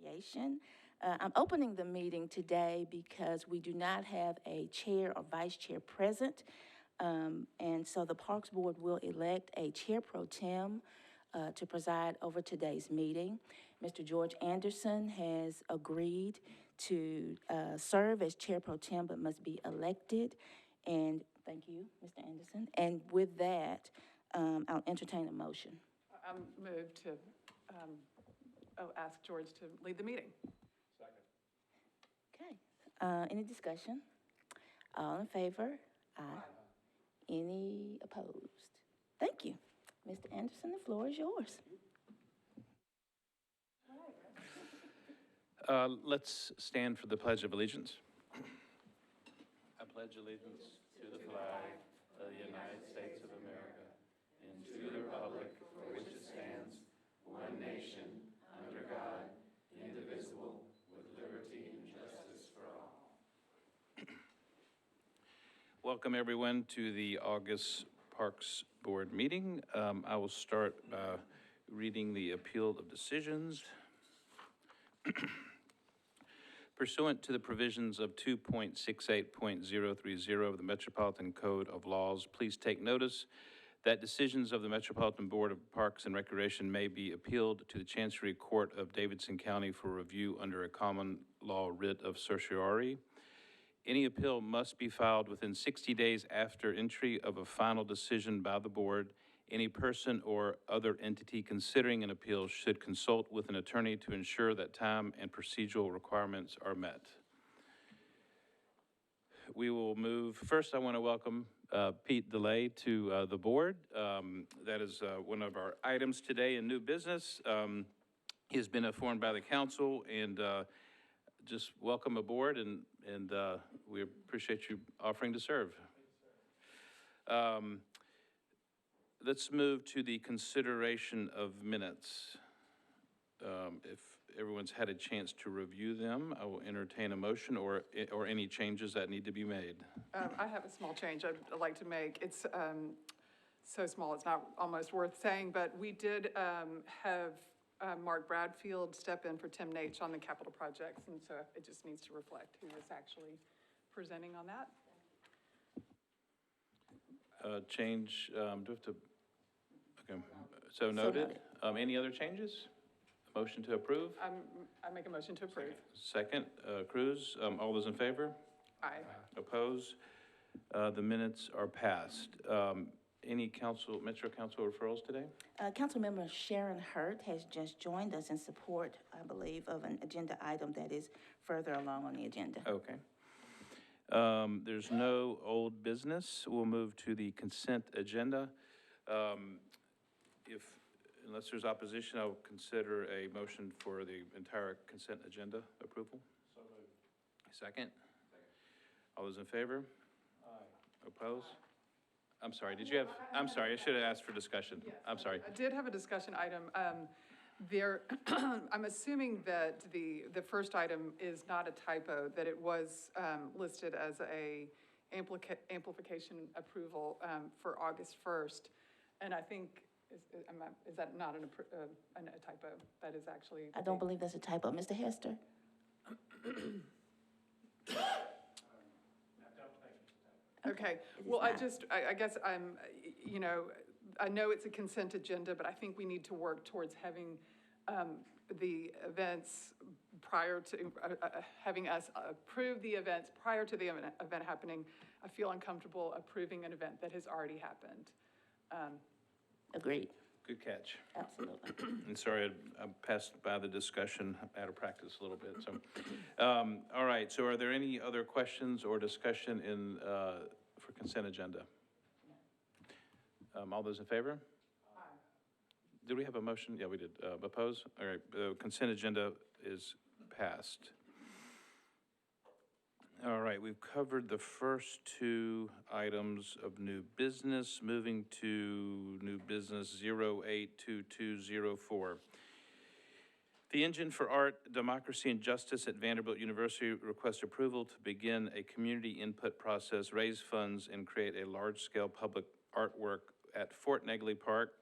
Recreation. I'm opening the meeting today because we do not have a chair or vice chair present. And so the Parks Board will elect a chair pro tem to preside over today's meeting. Mr. George Anderson has agreed to serve as chair pro tem, but must be elected. And thank you, Mr. Anderson. And with that, I'll entertain a motion. I'm moved to ask George to lead the meeting. Second. Okay. Any discussion? All in favor? Aye. Any opposed? Thank you. Mr. Anderson, the floor is yours. Let's stand for the Pledge of Allegiance. I pledge allegiance to the flag of the United States of America and to the republic for which it stands, one nation, under God, indivisible, with liberty and justice for all. Welcome, everyone, to the August Parks Board meeting. I will start by reading the appeal of decisions. Pursuant to the provisions of 2.68.030 of the Metropolitan Code of Laws, please take notice that decisions of the Metropolitan Board of Parks and Recreation may be appealed to the Chancery Court of Davidson County for review under a common law writ of certiorari. Any appeal must be filed within 60 days after entry of a final decision by the board. Any person or other entity considering an appeal should consult with an attorney to ensure that time and procedural requirements are met. We will move. First, I want to welcome Pete DeLay to the board. That is one of our items today in new business. He has been informed by the council, and just welcome aboard, and we appreciate you offering to serve. Let's move to the consideration of minutes. If everyone's had a chance to review them, I will entertain a motion or any changes that need to be made. I have a small change I'd like to make. It's so small it's not almost worth saying, but we did have Mark Bradfield step in for Tim Nates on the capital projects, and so it just needs to reflect who was actually presenting on that. Change, do we have to, okay, so noted. Any other changes? Motion to approve? I make a motion to approve. Second, Cruz, all those in favor? Aye. Oppose? The minutes are passed. Any Metro Council referrals today? Councilmember Sharon Hurt has just joined us in support, I believe, of an agenda item that is further along on the agenda. Okay. There's no old business. We'll move to the consent agenda. Unless there's opposition, I'll consider a motion for the entire consent agenda approval. So moved. Second? All those in favor? Aye. Oppose? I'm sorry, did you have, I'm sorry, I should have asked for discussion. Yes, I'm sorry. I did have a discussion item. I'm assuming that the first item is not a typo, that it was listed as a amplification approval for August 1st. And I think, is that not a typo? That is actually. I don't believe that's a typo. Mr. Hester? Okay, well, I guess I'm, I know it's a consent agenda, but I think we need to work towards having the events prior to, having us approve the events prior to the event happening. I feel uncomfortable approving an event that has already happened. Agreed. Good catch. Absolutely. And sorry, I passed by the discussion out of practice a little bit. So, all right. So, are there any other questions or discussion for consent agenda? All those in favor? Aye. Did we have a motion? Yeah, we did. Oppose? All right. The consent agenda is passed. All right, we've covered the first two items of new business. Moving to new business 082204. The Engine for Art, Democracy, and Justice at Vanderbilt University requests approval to begin a community input process, raise funds, and create a large-scale public artwork at Fort Negley Park.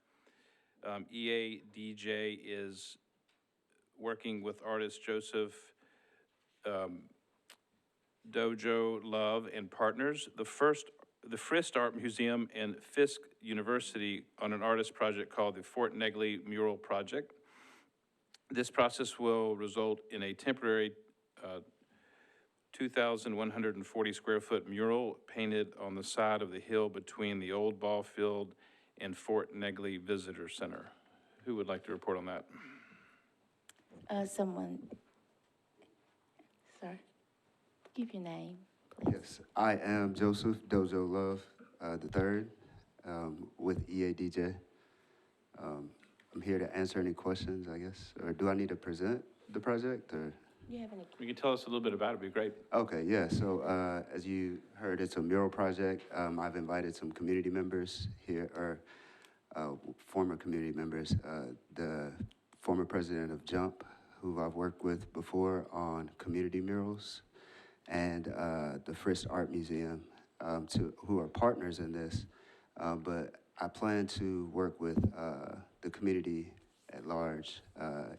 EADJ is working with artist Joseph Dojo Love and partners, the Frist Art Museum and Fisk University on an artist project called the Fort Negley Mural Project. This process will result in a temporary 2,140 square foot mural painted on the side of the hill between the old ball field and Fort Negley Visitor Center. Who would like to report on that? Someone, sir, give your name, please. Yes, I am Joseph Dojo Love III with EADJ. I'm here to answer any questions, I guess. Or do I need to present the project, or? You have any? You can tell us a little bit about it, it'd be great. Okay, yeah, so as you heard, it's a mural project. I've invited some community members here, or former community members. The former president of JUMP, who I've worked with before on community murals, and the Frist Art Museum, who are partners in this. But I plan to work with the community at large,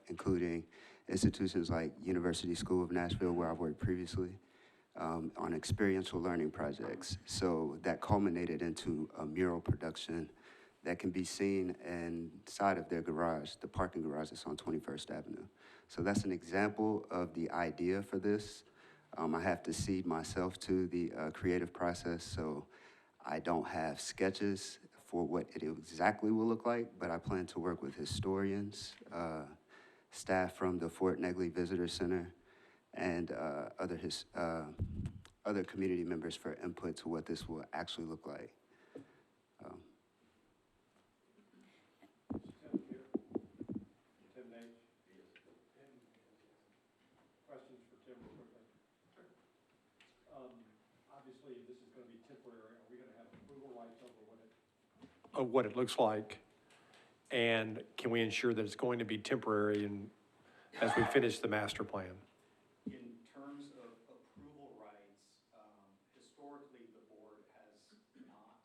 including institutions like University School of Nashville, where I've worked previously, on experiential learning projects. So that culminated into a mural production that can be seen inside of their garage, the parking garage that's on 21st Avenue. So that's an example of the idea for this. I have to cede myself to the creative process, so I don't have sketches for what it exactly will look like, but I plan to work with historians, staff from the Fort Negley Visitor Center, and other community members for input to what this will actually look like. Questions for Tim real quickly? Obviously, this is going to be temporary. Are we going to have approval rights over what it looks like? And can we ensure that it's going to be temporary and as we finish the master plan? In terms of approval rights, historically, the board has not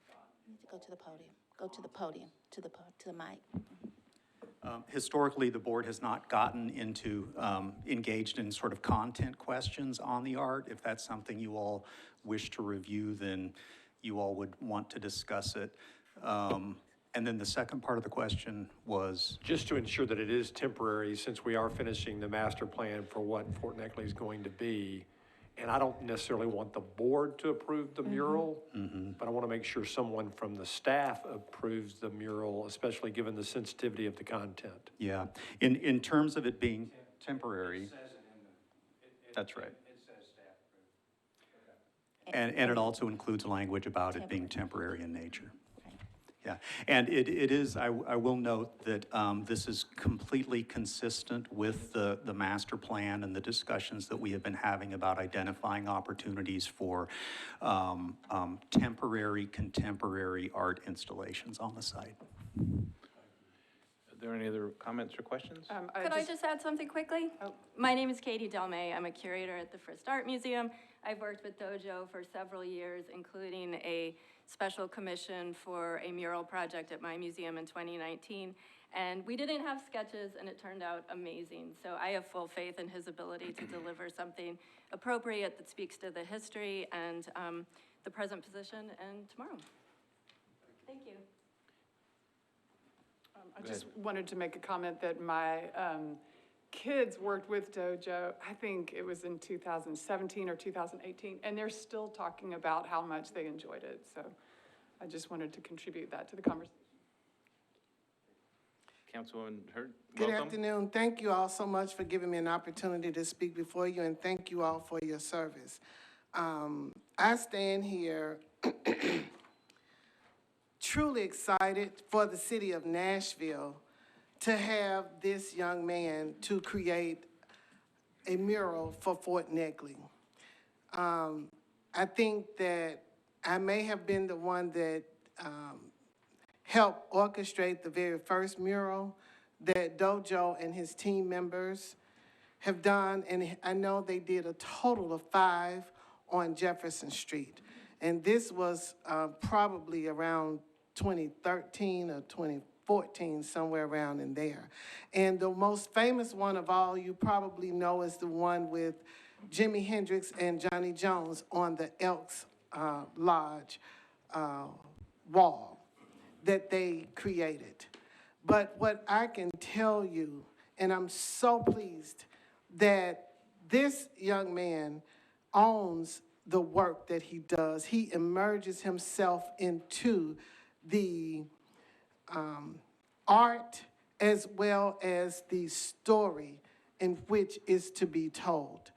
gotten You need to go to the podium. Go to the podium, to the mic. Historically, the board has not gotten into, engaged in sort of content questions on the art. If that's something you all wish to review, then you all would want to discuss it. And then the second part of the question was? Just to ensure that it is temporary, since we are finishing the master plan for what Fort Negley is going to be. And I don't necessarily want the board to approve the mural, but I want to make sure someone from the staff approves the mural, especially given the sensitivity of the content. Yeah, in terms of it being temporary. It says it in the. That's right. It says staff approved. And it also includes language about it being temporary in nature. Yeah, and it is, I will note that this is completely consistent with the master plan and the discussions that we have been having about identifying opportunities for temporary, contemporary art installations on the site. Are there any other comments or questions? Could I just add something quickly? Oh. My name is Katie Delmay. I'm a curator at the Frist Art Museum. I've worked with Dojo for several years, including a special commission for a mural project at my museum in 2019. And we didn't have sketches, and it turned out amazing. So I have full faith in his ability to deliver something appropriate that speaks to the history and the present position and tomorrow. Thank you. I just wanted to make a comment that my kids worked with Dojo, I think it was in 2017 or 2018, and they're still talking about how much they enjoyed it. So I just wanted to contribute that to the conversation. Councilwoman Hurd, Good welcome. afternoon. Thank you all so much for giving me an opportunity to speak before you, and thank you all for your service. I stand here truly excited for the city of Nashville to have this young man to create a mural for Fort Negley. I think that I may have been the one that helped orchestrate the very first mural that Dojo and his team members have done, and I know they did a total of 5 on Jefferson Street. And this was probably around 2013 or 14, somewhere around in there. And the most famous one of all you probably know is the one with Jimi Hendrix and Johnny Jones on the Elks Lodge wall that they created. But what I can tell you, and I'm so pleased that this young man owns the work that he does. He emerges himself into the art as well as the story in which is to be told.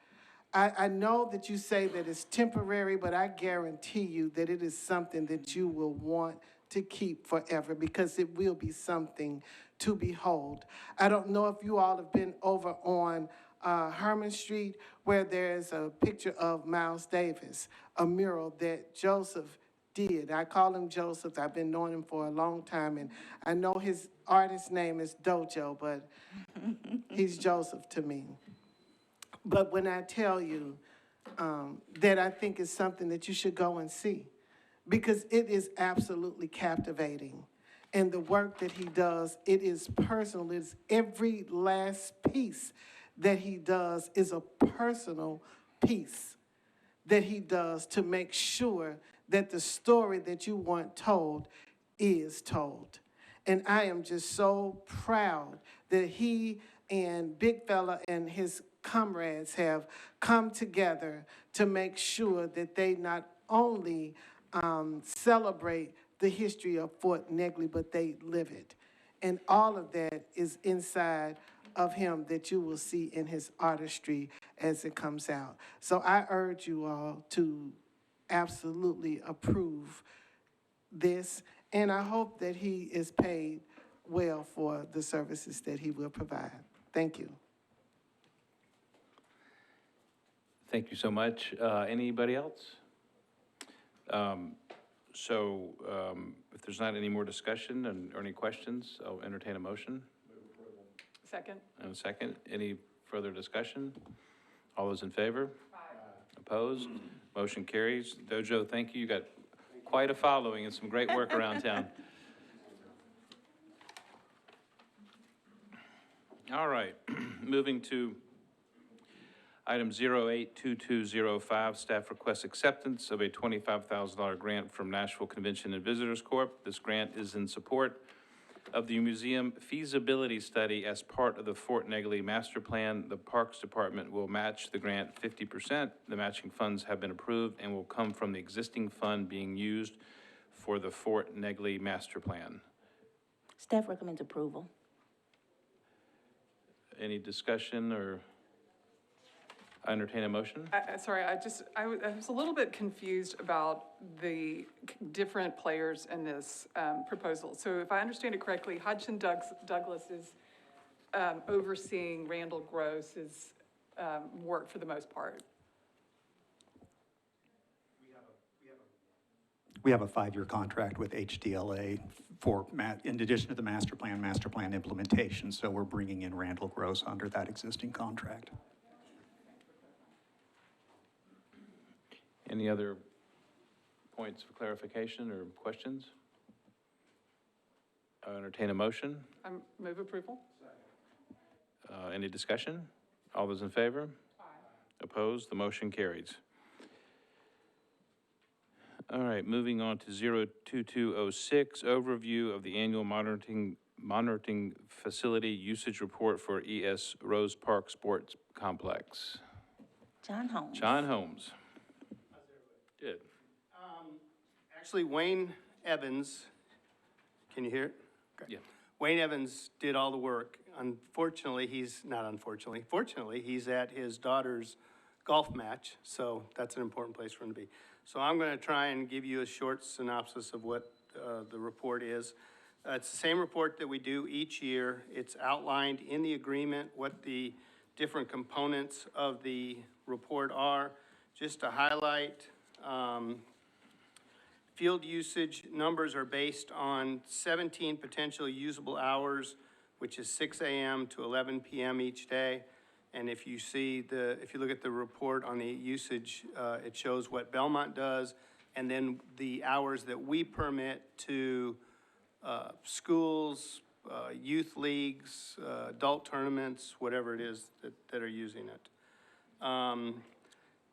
I know that you say that it's temporary, but I guarantee you that it is something that you will want to keep forever because it will be something to behold. I don't know if you all have been over on Herman Street where there's a picture of Miles Davis, a mural that Joseph did. I call him Joseph. I've been knowing him for a long time, and I know his artist name is Dojo, but he's Joseph to me. But when I tell you that I think it's something that you should go and see, because it is absolutely captivating. And the work that he does, it is personal. It's every last piece that he does is a personal piece that he does to make sure that the story that you want told is told. And I am just so proud that he and Big Fella and his comrades have come together to make sure that they not only celebrate the history of Fort Negley, but they live it. And all of that is inside of him that you will see in his artistry as it comes out. So I urge you all to absolutely approve this, and I hope that he is paid well for the services that he will provide. Thank you. Thank you so much. Anybody else? If there's not any more discussion or any questions, I'll entertain a motion. Second. And a second. Any further discussion? All those in favor? Aye. Opposed? Motion carries. Dojo, thank you. You got quite a following and some great work around town. All right, moving to item 082205, staff requests acceptance of a $25,000 grant from Nashville Convention and Visitors Corp. This grant is in support of the museum feasibility study as part of the Fort Negley Master Plan. The Parks Department will match the grant 50%. The matching funds have been approved and will come from the existing fund being used for the Fort Negley Master Plan. Staff recommends approval. Any discussion or I entertain a motion? Sorry, I was a little bit confused about the different players in this proposal. So if I understand it correctly, Hodgson Douglas is overseeing Randall Gross's work for the most part. We have a 5-year contract with HDLA for, in addition to the master plan implementation. So we're bringing in Randall Gross under that existing contract. Any other points of clarification or questions? I entertain a motion. I move approval. Any discussion? All those in favor? Aye. Opposed? The motion carries. All right, moving on to 02206, overview of the annual monitoring facility usage report for ES Rose Park Sports Complex. John Holmes. John Holmes. Good. Actually, Wayne Evans, can you hear it? Okay. Yeah. Wayne Evans did all the work. Fortunately, he's at his daughter's golf match, so that's an important place for him to be. So I'm going to try and give you a short synopsis of what the report is. It's the same report that we do each year. It's outlined in the agreement what the different components of the report are. Just to highlight, field usage numbers are based on 17 potential usable hours, which is 6 a.m. to 11 p.m. each day. And if you look at the report on the usage, it shows what Belmont does, and then the hours that we permit to schools, youth leagues, adult tournaments, whatever it is that are using it.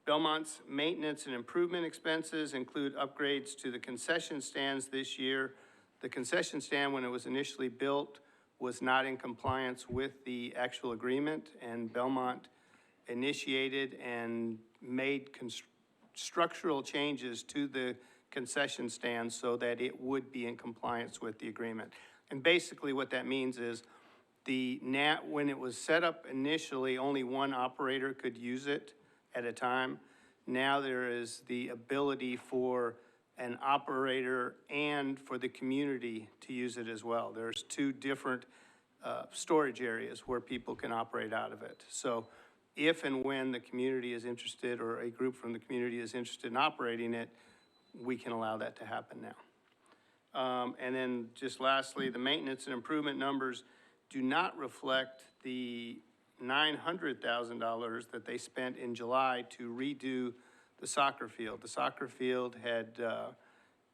Belmont's maintenance and improvement expenses include upgrades to the concession stands this year. The concession stand, when it was initially built, was not in compliance with the actual agreement, and Belmont initiated and made structural changes to the concession stand so that it would be in compliance with the agreement. And basically what that means is when it was set up initially, only one operator could use it at a time. Now there is the ability for an operator and for the community to use it as well. There's two different storage areas where people can operate out of it. So if and when the community is interested, or a group from the community is interested in operating it, we can allow that to happen now. And then just lastly, the maintenance and improvement numbers do not reflect the $900,000 that they spent in July to redo the soccer field. The soccer field had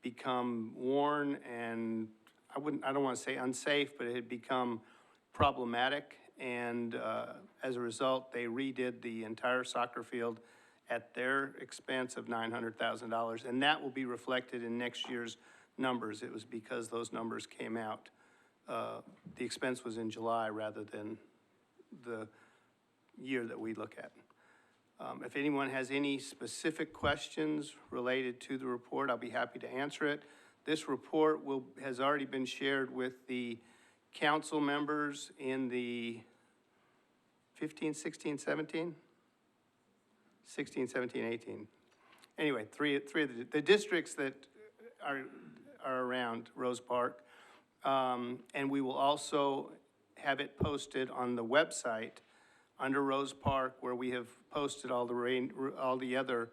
become worn and I don't want to say unsafe, but it had become problematic. And as a result, they redid the entire soccer field at their expense of $900,000. And that will be reflected in next year's numbers. It was because those numbers came out. The expense was in July rather than the year that we look at. If anyone has any specific questions related to the report, I'll be happy to answer it. This report has already been shared with the council members in the 15, 16, 17? 16, 17, 18. Anyway, three of the districts that are around Rose Park. And we will also have it posted on the website under Rose Park, where we have posted all the other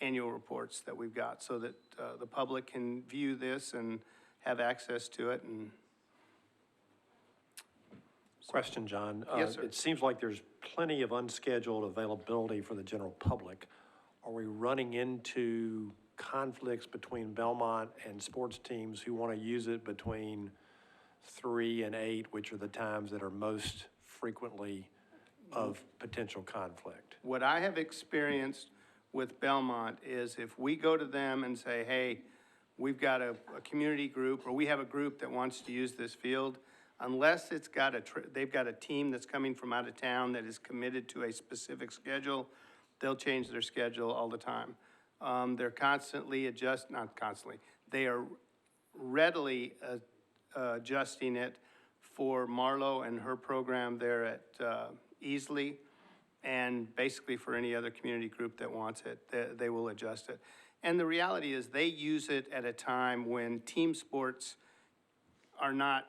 annual reports that we've got, so that the public can view this and have access to it. And Question, John. Yes, sir. It seems like there's plenty of unscheduled availability for the general public. Are we running into conflicts between Belmont and sports teams who want to use it between 3 and 8, which are the times that are most frequently of potential conflict? what I have experienced with Belmont is if we go to them and say, hey, we've got a community group, or we have a group that wants to use this field, unless it's got they've got a team that's coming from out of town that is committed to a specific schedule, they'll change their schedule all the time. They're constantly not constantly, they are readily adjusting it for Marlo and her program there at Easley, and basically for any other community group that wants it, they will adjust it. And the reality is they use it at a time when team sports are not,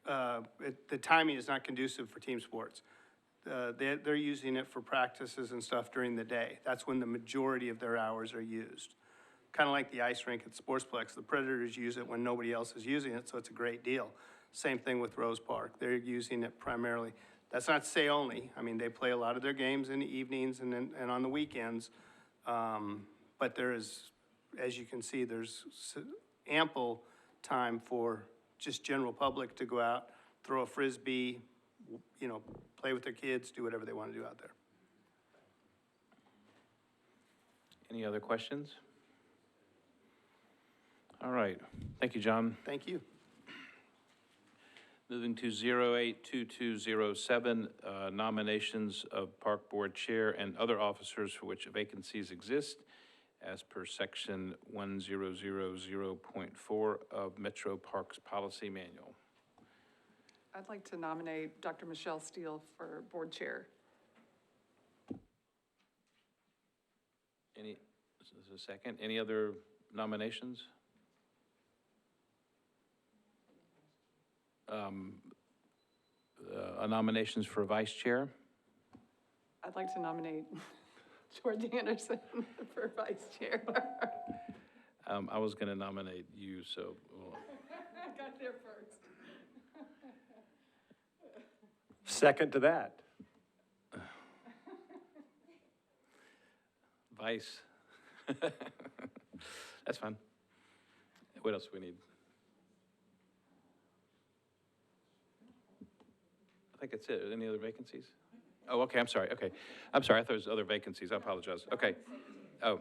the timing is not conducive for team sports. They're using it for practices and stuff during the day. That's when the majority of their hours are used. Kind of like the ice rink at Sportsplex. The Predators use it when nobody else is using it, so it's a great deal. Same thing with Rose Park. They're using it primarily. That's not to say only. I mean, they play a lot of their games in the evenings and on the weekends. But there is, as you can see, there's ample time for just general public to go out, throw a Frisbee, you know, play with their kids, do whatever they want to do out there. Any other questions? All right. Thank you, John. Thank you. Moving to 082207, nominations of Park Board Chair and other officers for which vacancies exist as per section 1000.4 of Metro Parks Policy Manual. I'd like to nominate Dr. Michelle Steele for board chair. This is a second. Any other nominations? Nominations for vice chair? I'd like to nominate George Anderson for vice chair. I was going to nominate you, so. Well. I got there first. Second to that. Vice. That's fine. What else do we need? think that's it. Any other vacancies? Oh, okay, I'm sorry, okay. I'm sorry, I thought there was other vacancies, I apologize. Okay. Oh,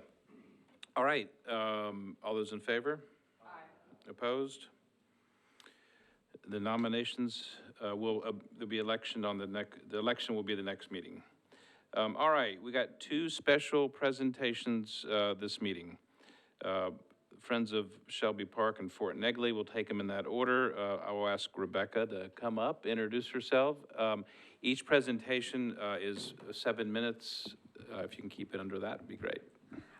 all right, all those in favor? Aye. Opposed? The nominations there'll be election on the election will be the next meeting. All right, we got two special presentations this meeting. Friends of Shelby Park and Fort Negley, we'll take them in that order. I will ask Rebecca to come up, introduce herself. Each presentation is 7 minutes. If you can keep it under that, would be great.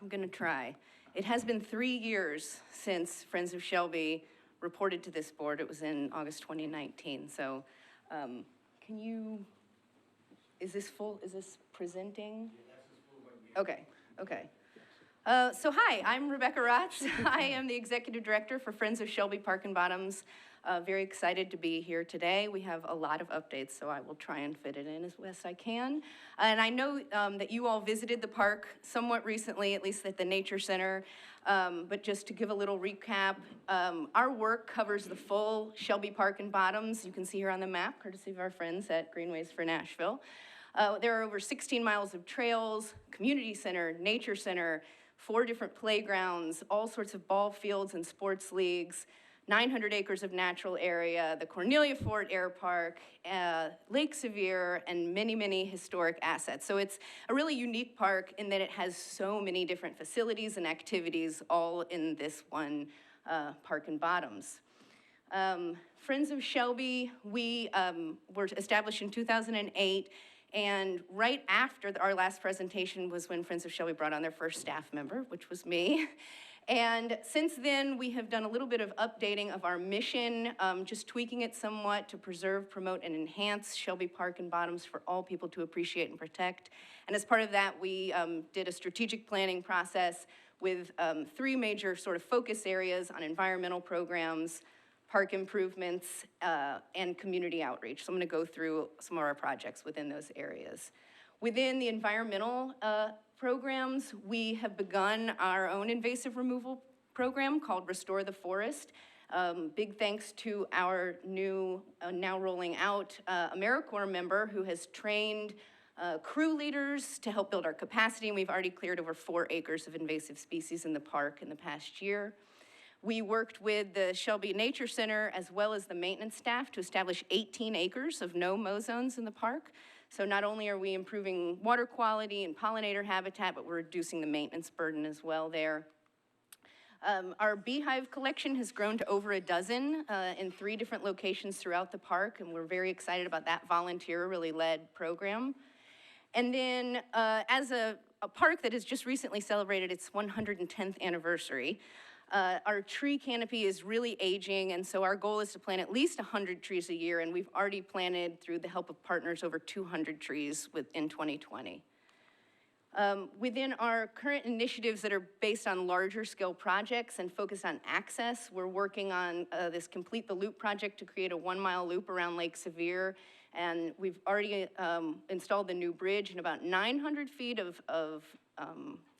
I'm going to try. It has been 3 years since Friends of Shelby reported to this board. It was in August 2019. So is this presenting? Okay. So hi, I'm Rebecca Rotz. I am the Executive Director for Friends of Shelby Park and Bottoms. Very excited to be here today. We have a lot of updates, so I will try and fit it in as best I can. And I know that you all visited the park somewhat recently, at least at the Nature Center. But just to give a little recap, our work covers the full Shelby Park and Bottoms. You can see here on the map, courtesy of our friends at Greenways for Nashville. There are over 16 miles of trails, community center, nature center, 4 different playgrounds, all sorts of ball fields and sports leagues, 900 acres of natural area, the Cornelia Fort Air Park, Lake Sevier, and many, many historic assets. So it's a really unique park in that it has so many different facilities and activities all in this one Park and Bottoms. Friends of Shelby, we were established in 2008, and right after our last presentation was when Friends of Shelby brought on their first staff member, which was me. And since then, we have done a little bit of updating of our mission, just tweaking it somewhat to preserve, promote, and enhance Shelby Park and Bottoms for all people to appreciate and protect. And as part of that, we did a strategic planning process with 3 major sort of focus areas on environmental programs, park improvements, and community outreach. So I'm going to go through some of our projects within those areas. Within the environmental programs, we have begun our own invasive removal program called Restore the Forest. Big thanks to our new, now rolling out, AmeriCorps member who has trained crew leaders to help build our capacity, and we've already cleared over 4 acres of invasive species in the park in the past year. We worked with the Shelby Nature Center as well as the maintenance staff to establish 18 acres of no-mow zones in the park. So not only are we improving water quality and pollinator habitat, but we're reducing the maintenance burden as well there. Our Beehive Collection has grown to over a dozen in 3 different locations throughout the park, and we're very excited about that volunteer really led program. And then as a park that has just recently celebrated its 110th anniversary, our tree canopy is really aging, and so our goal is to plant at least 100 trees a year, and we've already planted, through the help of partners, over 200 trees in 2020. Within our current initiatives that are based on larger scale projects and focused on access, we're working on this Complete the Loop project to create a 1-mile loop around Lake Sevier, and we've already installed the new bridge and about 900 feet of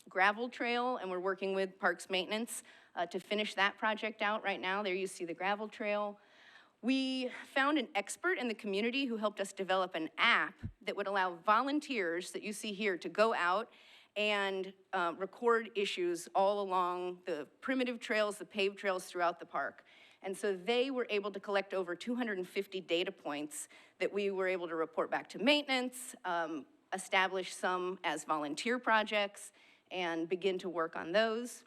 gravel trail, and we're working with Parks Maintenance to finish that project out right now. There you see the gravel trail. We found an expert in the community who helped us develop an app that would allow volunteers that you see here to go out and record issues all along the primitive trails, the paved trails throughout the park. And so they were able to collect over 250 data points that we were able to report back to maintenance, establish some as volunteer projects, and begin to work on those.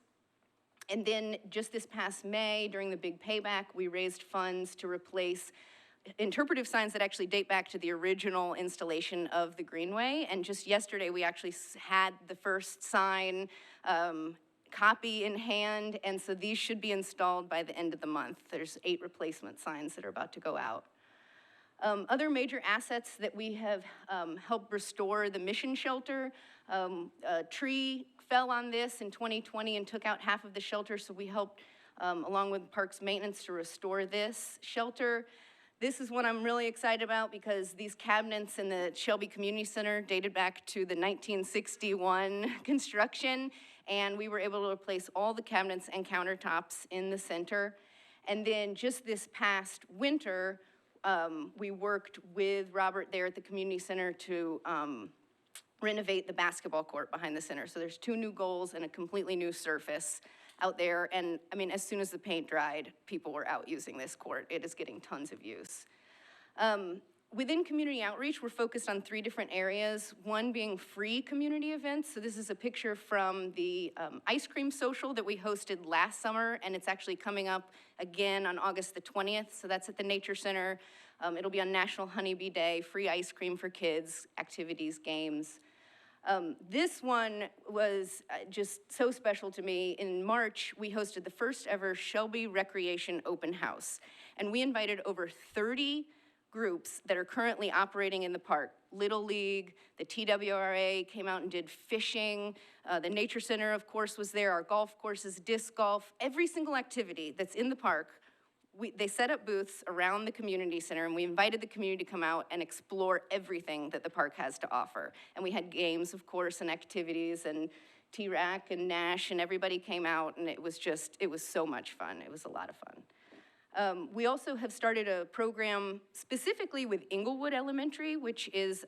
And then just this past May, during the big payback, we raised funds to replace interpretive signs that actually date back to the original installation of the Greenway. And just yesterday, we actually had the first sign copy in hand, and so these should be installed by the end of the month. There's 8 replacement signs that are about to go out. Other major assets that we have helped restore: the Mission Shelter. A tree fell on this in 2020 and took out half of the shelter, so we helped, along with Parks Maintenance, to restore this shelter. This is what I'm really excited about because these cabinets in the Shelby Community Center dated back to the 1961 construction, and we were able to replace all the cabinets and countertops in the center. And then just this past winter, We worked with Robert there at the community center to renovate the basketball court behind the center. So there's 2 new goals and a completely new surface out there. And I mean, as soon as the paint dried, people were out using this court. It is getting tons of use. Within community outreach, we're focused on 3 different areas, one being free community events. So this is a picture from the ice cream social that we hosted last summer, and it's actually coming up again on August the 20th. So that's at the Nature Center. It'll be on National Honeybee Day, free ice cream for kids, activities, games. This one was just so special to me. In March, we hosted the first ever Shelby Recreation Open House, and we invited over 30 groups that are currently operating in the park. Little League, the TWRA came out and did fishing. The Nature Center, of course, was there. Our golf courses, disc golf, every single activity that's in the park. They set up booths around the community center, and we invited the community to come out and explore everything that the park has to offer. And we had games, of course, and activities, and T-Rack and Nash, and everybody came out, and it was so much fun. It was a lot of fun. We also have started a program specifically with Inglewood Elementary, which is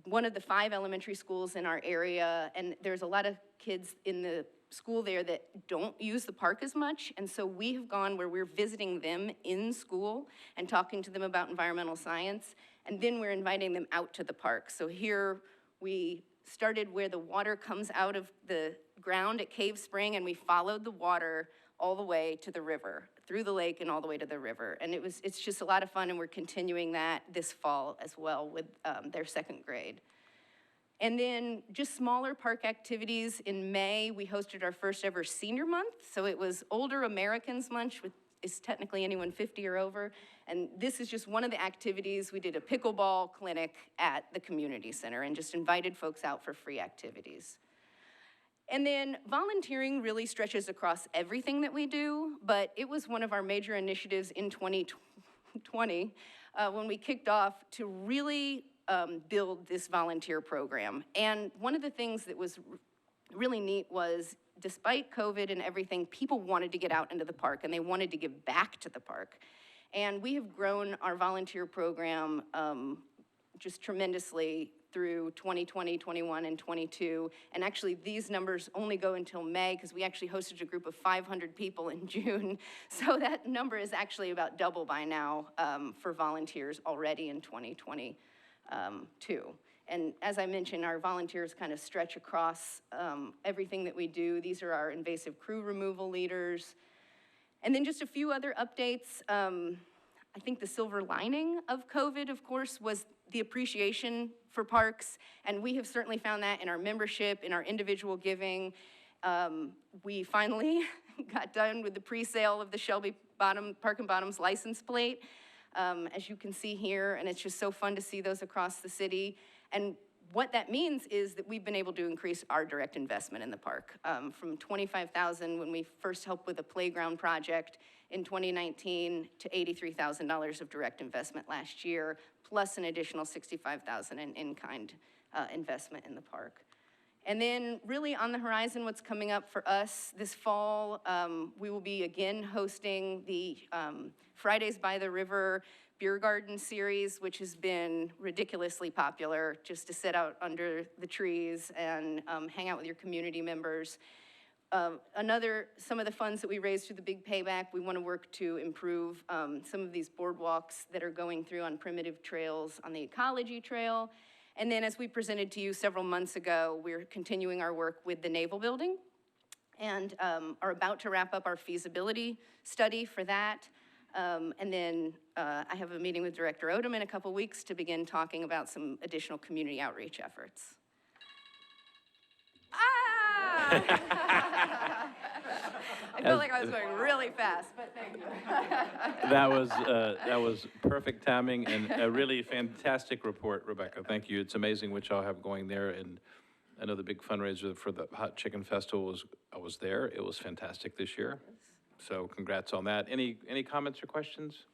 one of the 5 elementary schools in our area, and there's a lot of kids in the school there that don't use the park as much, and so we have gone where we're visiting them in school and talking to them about environmental science, and then we're inviting them out to the park. So here we started where the water comes out of the ground at Cave Spring, and we followed the water all the way to the river, through the lake and all the way to the river. And it's just a lot of fun, and we're continuing that this fall as well with their 2nd grade. And then just smaller park activities. In May, we hosted our first ever senior month. So it was Older Americans Month, which is technically anyone 50 or over. And this is just one of the activities. We did a pickleball clinic at the community center and just invited folks out for free activities. And then volunteering really stretches across everything that we do, but it was one of our major initiatives in 2020 when we kicked off to really build this volunteer program. And one of the things that was really neat was, despite COVID and everything, people wanted to get out into the park and they wanted to give back to the park. And we have grown our volunteer program just tremendously through 2020, 21, and 22. And actually, these numbers only go until May because we actually hosted a group of 500 people in June. So that number is actually about double by now for volunteers already in 2022. And as I mentioned, our volunteers kind of stretch across everything that we do. These are our invasive crew removal leaders. And then just a few other updates. I think the silver lining of COVID, of course, was the appreciation for parks, and we have certainly found that in our membership, in our individual giving. We finally got done with the pre-sale of the Shelby Park and Bottoms license plate, as you can see here, and it's just so fun to see those across the city. And what that means is that we've been able to increase our direct investment in the park from $25,000 when we first helped with a playground project in 2019 to $83,000 of direct investment last year, plus an additional $65,000 in in-kind investment in the park. And then really on the horizon, what's coming up for us this fall, we will be again hosting the Fridays by the River Beer Garden series, which has been ridiculously popular, just to sit out under the trees and hang out with your community members. Some of the funds that we raised through the Big Payback, we want to work to improve some of these boardwalks that are going through on primitive trails on the Ecology Trail. And then as we presented to you several months ago, we're continuing our work with the Naval Building and are about to wrap up our feasibility study for that. And then I have a meeting with Director Odom in a couple weeks to begin talking about some additional community outreach efforts. I felt like I was going really fast, but thank you. That was perfect timing and a really fantastic report, Rebecca. Thank you. It's amazing what y'all have going there. And I know the big fundraiser for the Hot Chicken Festival I was there. It was fantastic this year. So congrats on that. Any comments or questions?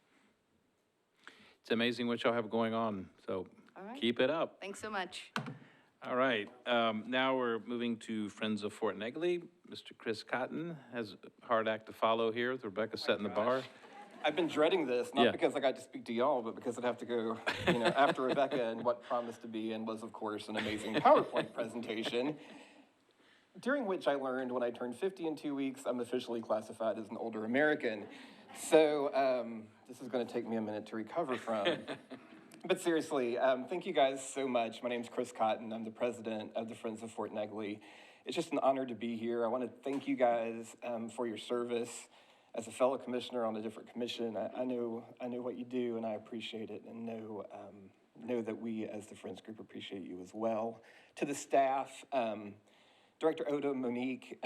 It's amazing what y'all have going on. So keep it up. Thanks so much. All right, now we're moving to Friends of Fort Negley. Mr. Chris Cotton has a hard act to follow here with Rebecca setting the bar. I've been dreading this, not because I got to speak to y'all, but because I'd have to go, after Rebecca, and what promised to be and was, of course, an amazing PowerPoint presentation, during which I learned when I turned 50 in 2 weeks, I'm officially classified as an older American. So this is going to take me a minute to recover from. But seriously, thank you guys so much. My name's Chris Cotton. I'm the president of the Friends of Fort Negley. It's just an honor to be here. I want to thank you guys for your service. As a fellow commissioner on a different commission, I know what you do, and I appreciate it, and know that we as the Friends Group appreciate you as well. To the staff, Director Oda, Monique,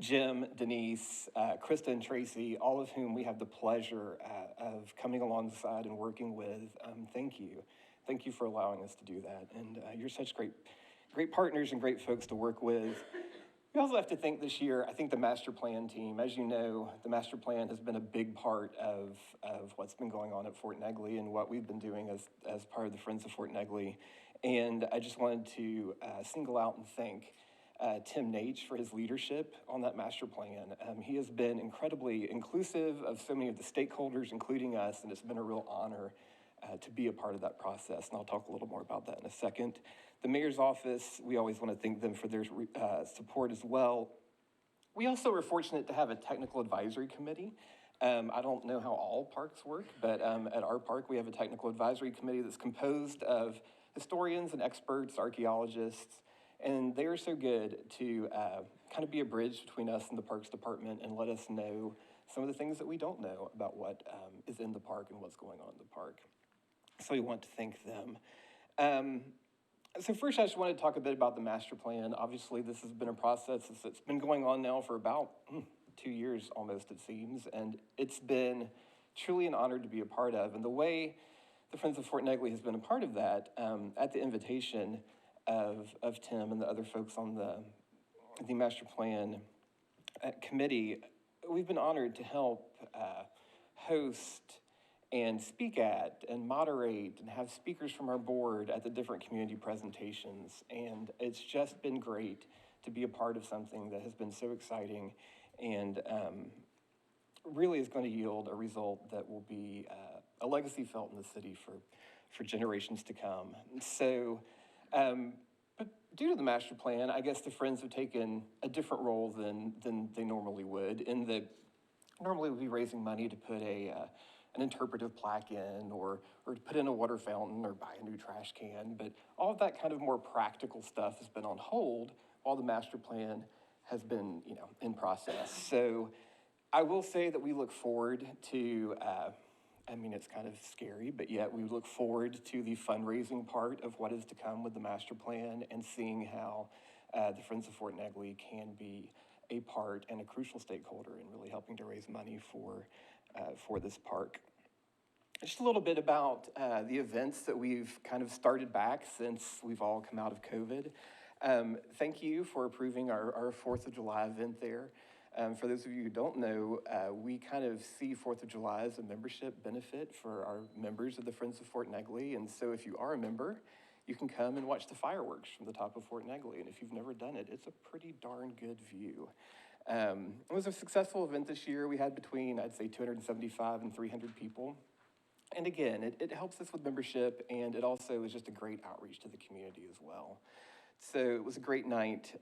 Jim, Denise, Krista, and Tracy, all of whom we have the pleasure of coming alongside and working with, thank you. Thank you for allowing us to do that. And you're such great partners and great folks to work with. We also have to think this year, I think the master plan team, as you know, the master plan has been a big part of what's been going on at Fort Negley and what we've been doing as part of the Friends of Fort Negley. And I just wanted to single out and thank Tim Nate for his leadership on that master plan. He has been incredibly inclusive of so many of the stakeholders, including us, and it's been a real honor to be a part of that process. And I'll talk a little more about that in a second. The mayor's office, we always want to thank them for their support as well. We also were fortunate to have a technical advisory committee. I don't know how all parks work, but at our park, we have a technical advisory committee that's composed of historians and experts, archaeologists, and they are so good to kind of be a bridge between us and the Parks Department and let us know some of the things that we don't know about what is in the park and what's going on in the park. So we want to thank them. So first, I just wanted to talk a bit about the master plan. Obviously, this has been a process that's been going on now for about 2 years almost, it seems, and it's been truly an honor to be a part of. And the way the Friends of Fort Negley has been a part of that, at the invitation of Tim and the other folks on the master plan committee, we've been honored to help host and speak at and moderate and have speakers from our board at the different community presentations. And it's just been great to be a part of something that has been so exciting and really is going to yield a result that will be a legacy felt in the city for generations to come. So, but due to the master plan, I guess the Friends have taken a different role than they normally would, in that normally we'd be raising money to put an interpretive plaque in, or to put in a water fountain, or buy a new trash can. But all of that kind of more practical stuff has been on hold while the master plan has been, in process. So I will say that we look forward to, it's kind of scary, but yet we look forward to the fundraising part of what is to come with the master plan and seeing how the Friends of Fort Negley can be a part and a crucial stakeholder in really helping to raise money for this park. Just a little bit about the events that we've kind of started back since we've all come out of COVID. Thank you for approving our 4th of July event there. For those of you who don't know, we kind of see 4th of July as a membership benefit for our members of the Friends of Fort Negley. And so if you are a member, you can come and watch the fireworks from the top of Fort Negley. And if you've never done it, it's a pretty darn good view. It was a successful event this year. We had between, I'd say, 275 and 300 people. And again, it helps us with membership, and it also is just a great outreach to the community as well. So it was a great night.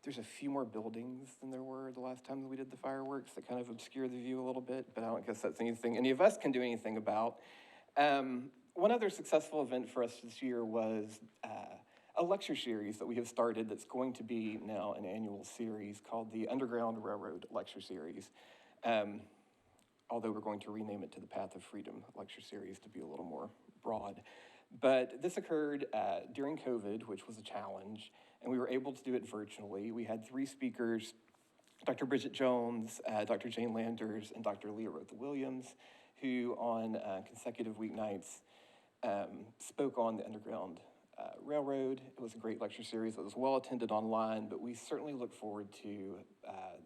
There's a few more buildings than there were the last time that we did the fireworks that kind of obscure the view a little bit, but I don't guess that's anything any of us can do anything about. One other successful event for us this year was a lecture series that we have started that's going to be now an annual series called the Underground Railroad Lecture Series. Although we're going to rename it to the Path of Freedom Lecture Series to be a little more broad. But this occurred during COVID, which was a challenge, and we were able to do it virtually. We had 3 speakers, Dr. Bridget Jones, Dr. Jane Landers, and Dr. Leah Rotha-Williams, who on consecutive weeknights spoke on the Underground Railroad. It was a great lecture series that was well attended online, but we certainly look forward to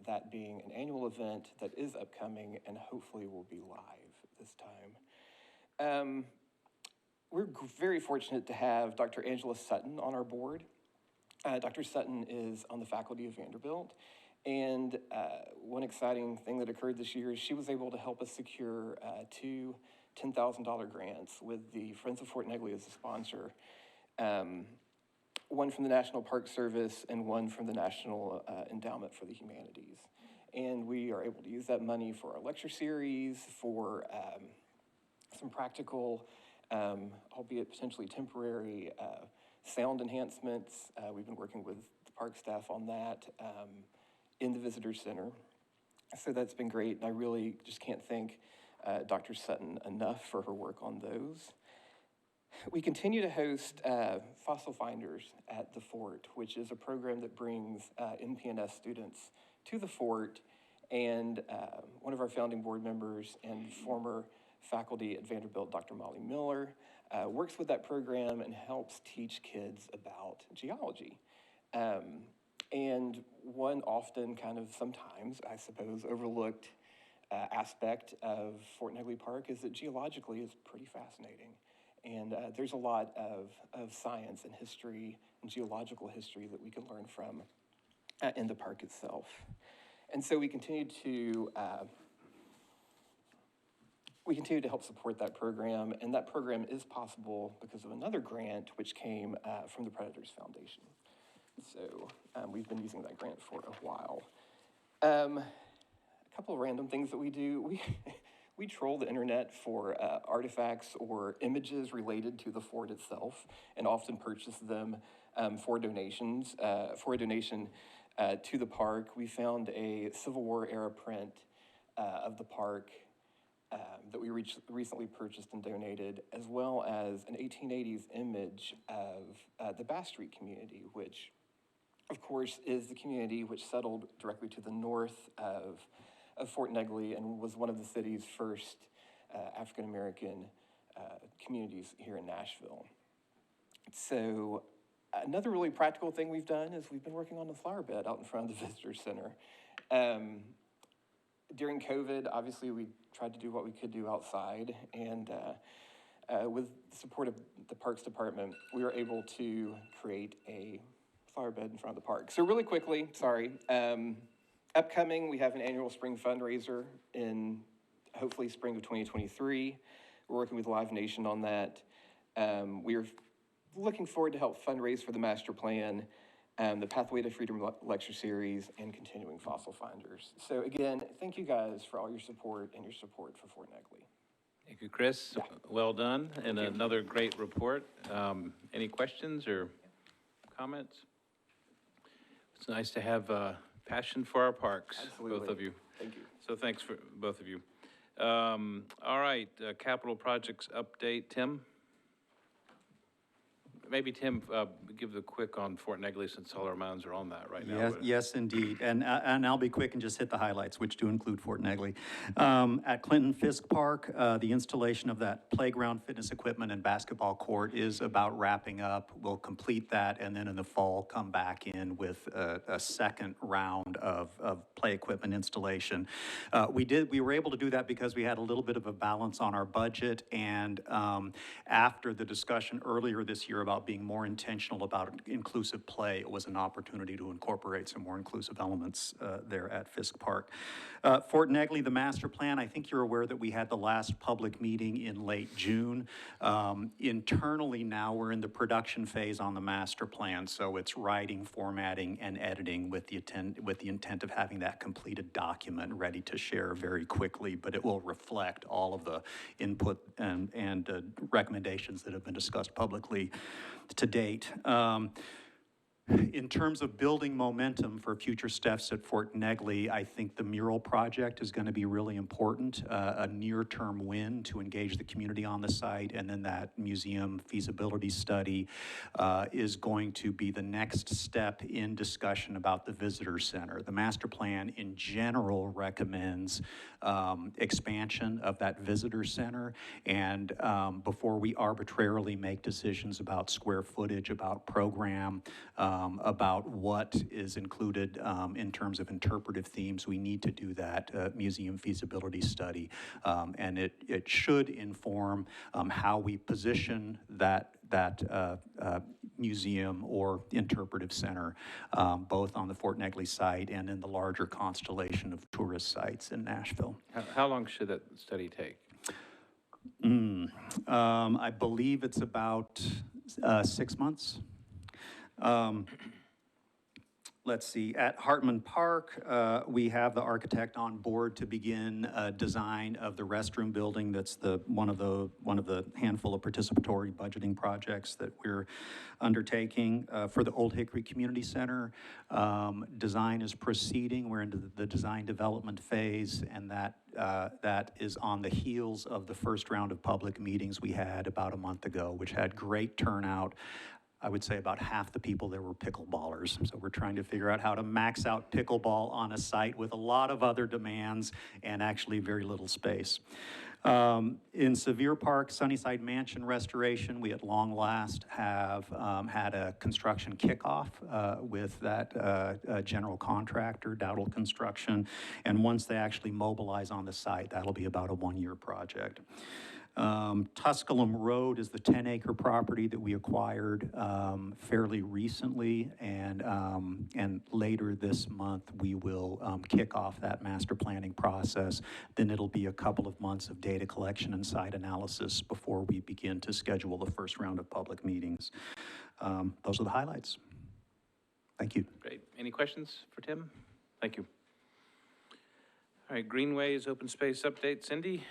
that being an annual event that is upcoming and hopefully will be live this time. We're very fortunate to have Dr. Angela Sutton on our board. Dr. Sutton is on the faculty of Vanderbilt, And one exciting thing that occurred this year is she was able to help us secure two $10,000 grants with the Friends of Fort Negley as a sponsor. One from the National Park Service and one from the National Endowment for the Humanities. And we are able to use that money for our lecture series, for some practical, albeit potentially temporary, sound enhancements. We've been working with the park staff on that in the visitor center. So that's been great, and I really just can't thank Dr. Sutton enough for her work on those. We continue to host Fossil Finders at the Fort, which is a program that brings NPNS students to the Fort, and one of our founding board members and former faculty at Vanderbilt, Dr. Molly Miller, works with that program and helps teach kids about geology. And one often kind of sometimes, I suppose, overlooked aspect of Fort Negley Park is that geologically it's pretty fascinating. And there's a lot of science and history and geological history that we can learn from in the park itself. And so we continue to help support that program, and that program is possible because of another grant which came from the Predators Foundation. So we've been using that grant for a while. A couple of random things that we do. We troll the internet for artifacts or images related to the fort itself, and often purchase them for a donation to the park. We found a Civil War era print of the park that we recently purchased and donated, as well as an 1880s image of the Bass Street community, which, of course, is the community which settled directly to the north of Fort Negley and was one of the city's first African-American communities here in Nashville. So another really practical thing we've done is we've been working on the flower bed out in front of the visitor center. During COVID, obviously, we tried to do what we could do outside, and with the support of the Parks Department, we were able to create a flower bed in front of the park. So really quickly, upcoming, we have an annual spring fundraiser in hopefully spring of 2023. We're working with Live Nation on that. We're looking forward to help fundraise for the master plan, the Pathway to Freedom lecture series, and continuing Fossil Finders. So again, thank you guys for all your support and your support for Fort Negley. Thank you, Chris. Yeah. Well done, and another great report. Any questions or comments? It's nice to have passion for our parks, Absolutely. both of you. Thank you. So thanks for both of you. All right, capital projects update, Tim? Maybe Tim, give the quick on Fort Negley since all our minds are on that right now. Yes, indeed. And I'll be quick and just hit the highlights, which do include Fort Negley. At Clinton Fisk Park, the installation of that playground fitness equipment and basketball court is about wrapping up. We'll complete that and then in the fall come back in with a second round of play equipment installation. We were able to do that because we had a little bit of a balance on our budget, and after the discussion earlier this year about being more intentional about inclusive play, it was an opportunity to incorporate some more inclusive elements there at Fisk Park. Fort Negley, the master plan, I think you're aware that we had the last public meeting in late June. Internally now, we're in the production phase on the master plan, so it's writing, formatting, and editing with the intent of having that completed document ready to share very quickly, but it will reflect all of the input and recommendations that have been discussed publicly to date. In terms of building momentum for future steps at Fort Negley, I think the mural project is going to be really important, a near-term win to engage the community on the site, and then that museum feasibility study is going to be the next step in discussion about the visitor center. The master plan in general recommends expansion of that visitor center, and before we arbitrarily make decisions about square footage, about program, about what is included in terms of interpretive themes. We need to do that museum feasibility study, and it should inform how we position that museum or interpretive center, both on the Fort Negley site and in the larger constellation of tourist sites in Nashville. How long should that study take? I believe it's about 6 months. Let's see, at Hartman Park, we have the architect on board to begin design of the restroom building. That's one of the handful of participatory budgeting projects that we're undertaking. For the Old Hickory Community Center, design is proceeding. We're into the design development phase, and that is on the heels of the first round of public meetings we had about a month ago, which had great turnout. I would say about half the people there were pickleballers. So we're trying to figure out how to max out pickleball on a site with a lot of other demands and actually very little space. In Sevier Park, Sunnyside Mansion restoration, we at long last have had a construction kickoff with that general contractor, Dowdle Construction. And once they actually mobilize on the site, that'll be about a 1-year project. Tusculum Road is the 10-acre property that we acquired fairly recently, and later this month we will kick off that master planning process. Then it'll be a couple of months of data collection and site analysis before we begin to schedule the first round of public meetings. Those are the highlights. Thank you. Great. Any questions for Tim? Thank you. All right, Greenway's open space update. Cindy?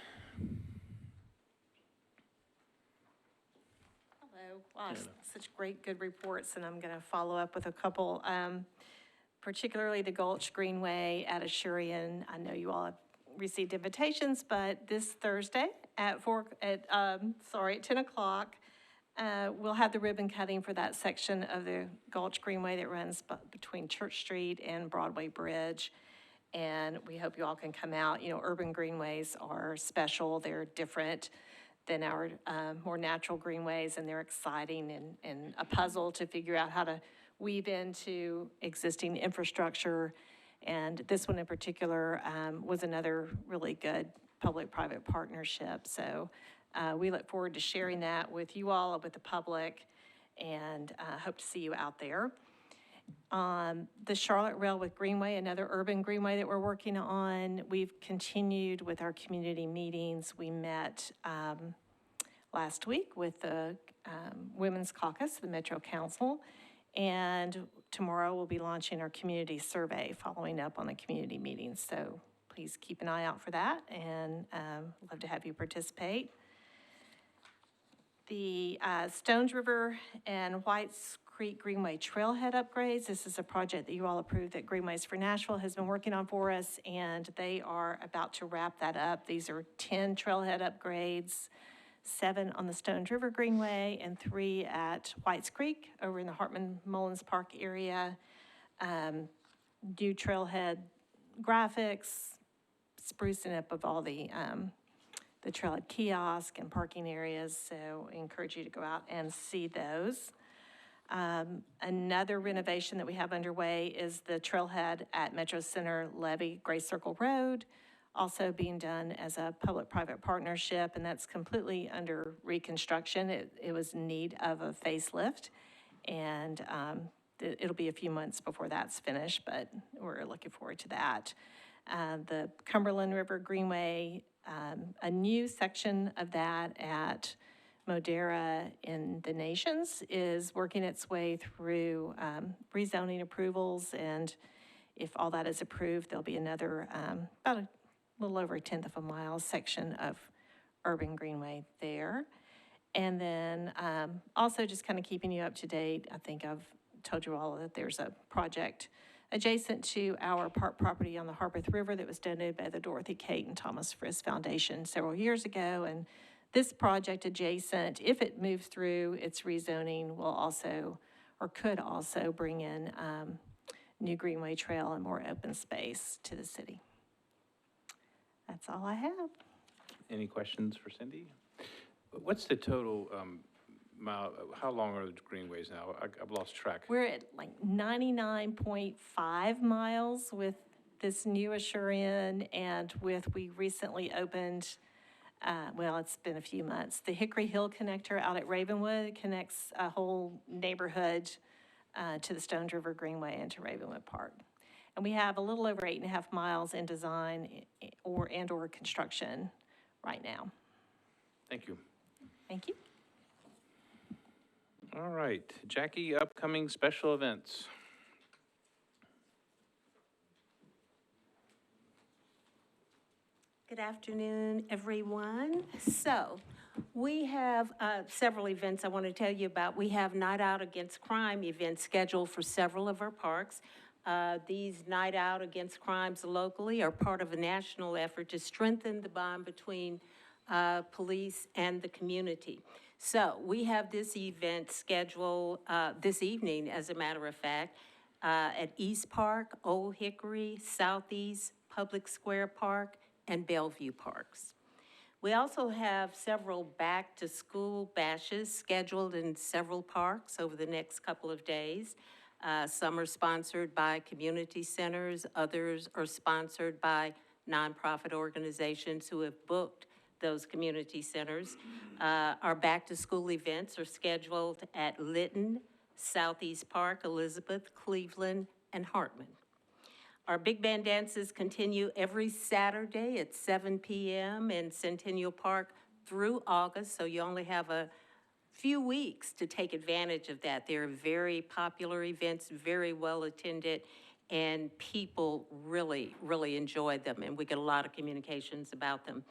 Wow, such great, good reports, and I'm going to follow up with a couple, particularly the Gulch Greenway at Assyrian. I know you all have received invitations, but this Thursday at 10 o'clock, we'll have the ribbon cutting for that section of the Gulch Greenway that runs between Church Street and Broadway Bridge. And we hope you all can come out. You know, urban greenways are special. They're different than our more natural greenways, and they're exciting and a puzzle to figure out how to weave into existing infrastructure. And this one in particular was another really good public-private partnership. So we look forward to sharing that with you all and with the public, and hope to see you out there. The Charlotte Railway Greenway, another urban greenway that we're working on. We've continued with our community meetings. We met last week with the Women's Caucus, the Metro Council, and tomorrow we'll be launching our community survey following up on the community meetings. So please keep an eye out for that, and love to have you participate. The Stones River and Whites Creek Greenway Trailhead upgrades. This is a project that you all approved that Greenways for Nashville has been working on for us, and they are about to wrap that up. These are 10 trailhead upgrades, 7 on the Stones River Greenway and 3 at Whites Creek over in the Hartman Mullins Park area. New trailhead graphics, sprucing up of all the trailhead kiosk and parking areas. So I encourage you to go out and see those. Another renovation that we have underway is the trailhead at Metro Center Levee, Gray Circle Road, also being done as a public-private partnership, and that's completely under reconstruction. It was in need of a facelift, and it'll be a few months before that's finished, but we're looking forward to that. The Cumberland River Greenway, a new section of that at Modera in the Nations is working its way through rezoning approvals, and if all that is approved, there'll be another about a little over a 1/10 of a mile section of urban greenway there. And then also just kind of keeping you up to date, I think I've told you all that there's a project adjacent to our park property on the Harpeth River that was donated by the Dorothy Kate and Thomas Frist Foundation several years ago. And this project adjacent, if it moves through its rezoning, will also, or could also bring in new greenway trail and more open space to the city. That's all I have. Any questions for Cindy? What's the total how long are the greenways now? I've lost track. We're at like 99.5 miles with this new Assyrian, and we recently opened, well, it's been a few months, the Hickory Hill Connector out at Ravenwood connects a whole neighborhood to the Stones River Greenway and to Ravenwood Park. And we have a little over 8.5 miles in design or construction right now. Thank you. Thank you. All right, Jackie, upcoming special events. Good afternoon, everyone. So, we have several events I want to tell you about. We have Night Out Against Crime events scheduled for several of our parks. These Night Out Against Crimes locally are part of a national effort to strengthen the bond between police and the community. So we have this event scheduled this evening, as a matter of fact, at East Park, Old Hickory, Southeast, Public Square Park, and Bellevue Parks. We also have several back-to-school bashes scheduled in several parks over the next couple of days. Some are sponsored by community centers, others are sponsored by nonprofit organizations who have booked those community centers. Our back-to-school events are scheduled at Lytton, Southeast Park, Elizabeth, Cleveland, and Hartman. Our big band dances continue every Saturday at 7 p.m. in Centennial Park through August, so you only have a few weeks to take advantage of that. They're very popular events, very well attended, and people really, really enjoy them, and we get a lot of communications about them.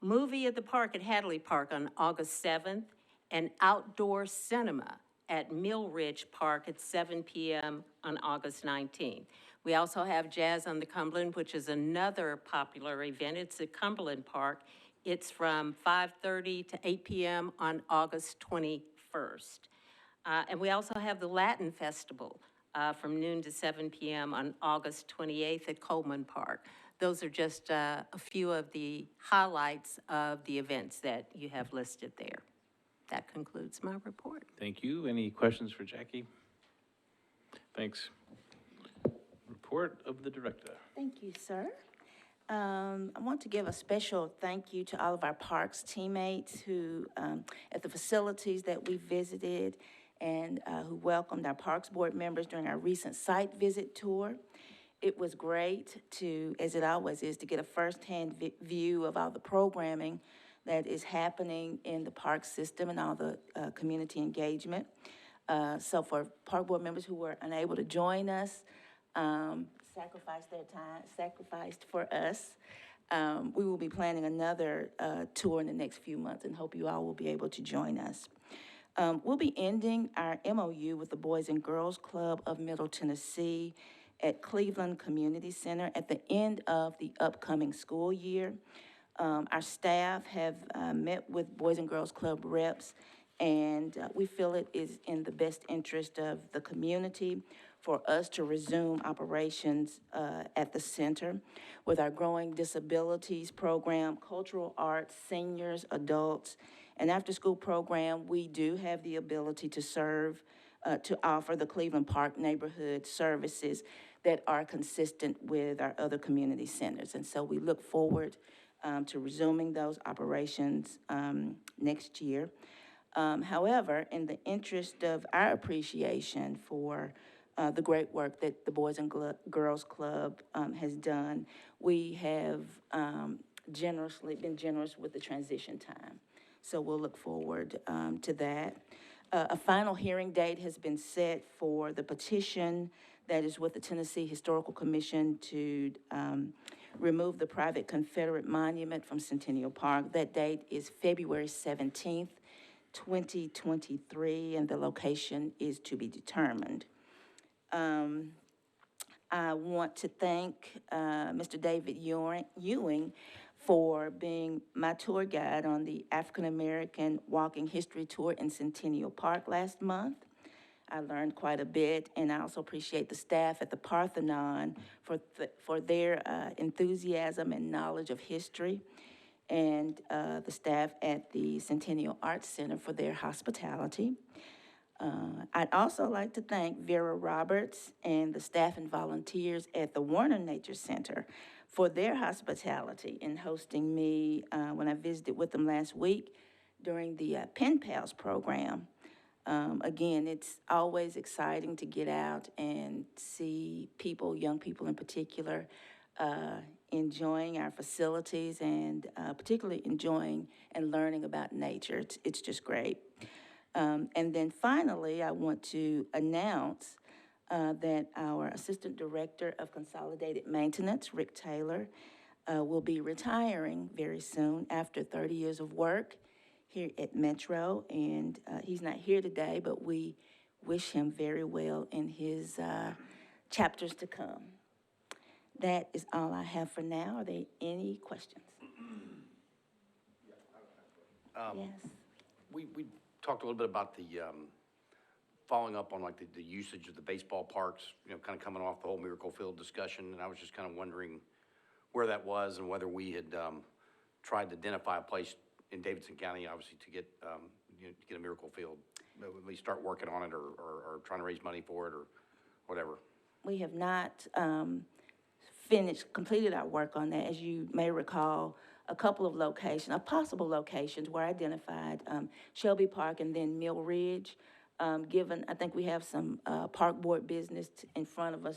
Movie at the Park at Hadley Park on August 7th, and outdoor cinema at Mill Ridge Park at 7 p.m. on August 19th. We also have Jazz on the Cumberland, which is another popular event. It's at Cumberland Park. It's from 5:30 to 8 p.m. on August 21st. And we also have the Latin Festival from noon to 7 p.m. on August 28th at Coleman Park. Those are just a few of the highlights of the events that you have listed there. That concludes my report. Thank you. Any questions for Jackie? Thanks. Report of the director. Thank you, sir. I want to give a special thank you to all of our parks teammates who, at the facilities that we visited and who welcomed our Parks Board members during our recent site visit tour. It was great to, as it always is, to get a firsthand view of all the programming that is happening in the park system and all the community engagement. So for Park Board members who were unable to join us, sacrificed their time, sacrificed for us, we will be planning another tour in the next few months and hope you all will be able to join us. We'll be ending our MOU with the Boys and Girls Club of Middle Tennessee at Cleveland Community Center at the end of the upcoming school year. Our staff have met with Boys and Girls Club reps, and we feel it is in the best interest of the community for us to resume operations at the center with our growing disabilities program, cultural arts, seniors, adults, and after-school program. We do have the ability to serve, to offer the Cleveland Park neighborhood services that are consistent with our other community centers. And so we look forward to resuming those operations next year. However, in the interest of our appreciation for the great work that the Boys and Girls Club has done, we have been generous with the transition time. So we'll look forward to that. A final hearing date has been set for the petition that is with the Tennessee Historical Commission to remove the private Confederate monument from Centennial Park. That date is February 17th, 2023, and the location is to be determined. I want to thank Mr. David Ewing for being my tour guide on the African American Walking History Tour in Centennial Park last month. I learned quite a bit, and I also appreciate the staff at the Parthenon for their enthusiasm and knowledge of history. and the staff at the Centennial Arts Center for their hospitality. I'd also like to thank Vera Roberts and the staff and volunteers at the Warner Nature Center for their hospitality in hosting me when I visited with them last week during the Pen Pals program. Again, it's always exciting to get out and see people, young people in particular, enjoying our facilities and particularly enjoying and learning about nature. It's just great. And then finally, I want to announce that our Assistant Director of Consolidated Maintenance, Rick Taylor, will be retiring very soon after 30 years of work here at Metro. And he's not here today, but we wish him very well in his chapters to come. That is all I have for now. Are there any questions? Yes. We talked a little bit about the, following up on like the usage of the baseball parks, you know, kind of coming off the whole Miracle Field discussion, and I was just kind of wondering where that was and whether we had tried to identify a place in Davidson County, obviously, to get, you know, to get a Miracle Field. Would we start working on it or trying to raise money for it or whatever? We have not completed our work on that. As you may recall, a couple of locations, possible locations were identified, Shelby Park and then Mill Ridge. Given, I think we have some park board business in front of us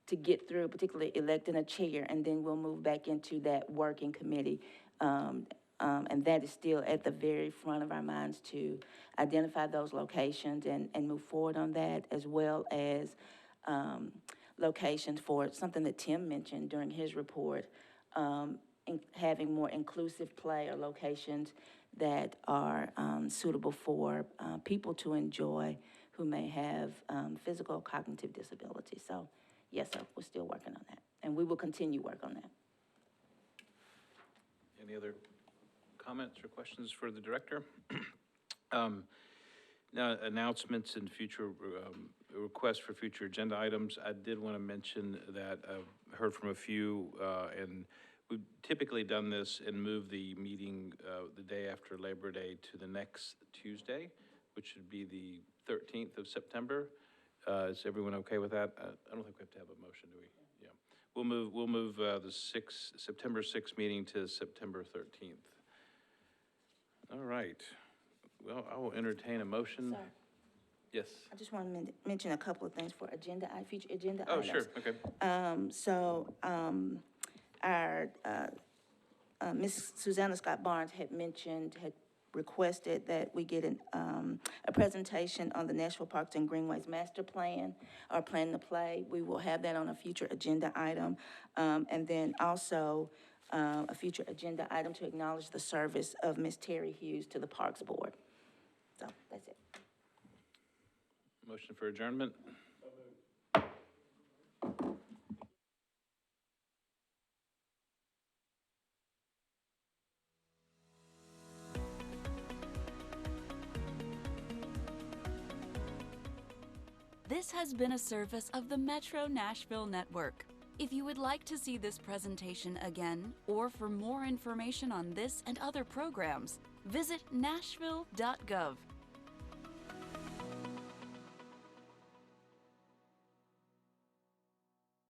to get through, particularly electing a chair, and then we'll move back into that working committee. And that is still at the very front of our minds to identify those locations and move forward on that, as well as locations for something that Tim mentioned during his report, having more inclusive play or locations that are suitable for people to enjoy who may have physical or cognitive disabilities. So, yes, sir, we're still working on that, and we will continue work on that. Any other comments or questions for the director? Now, announcements and future requests for future agenda items. I did want to mention that I've heard from a few, and we've typically done this and moved the meeting the day after Labor Day to the next Tuesday, which would be the 13th of September. Is everyone okay with that? I don't think we have to have a motion, do we? Yeah. We'll move the September 6th meeting to September 13th. All right. Well, I will entertain a motion. Sir. Yes. I just want to mention a couple of things for future agenda Oh, items. sure, okay. Our Ms. Susanna Scott Barnes had requested that we get a presentation on the Nashville Parks and Greenways Master Plan, or Plan to Play. We will have that on a future agenda item. And then also a future agenda item to acknowledge the service of Ms. Terry Hughes to the Parks Board. So that's it. Motion for adjournment? This has been a service of the Metro Nashville Network. If you would like to see this presentation again, or for more information on this and other programs, visit nashville.gov.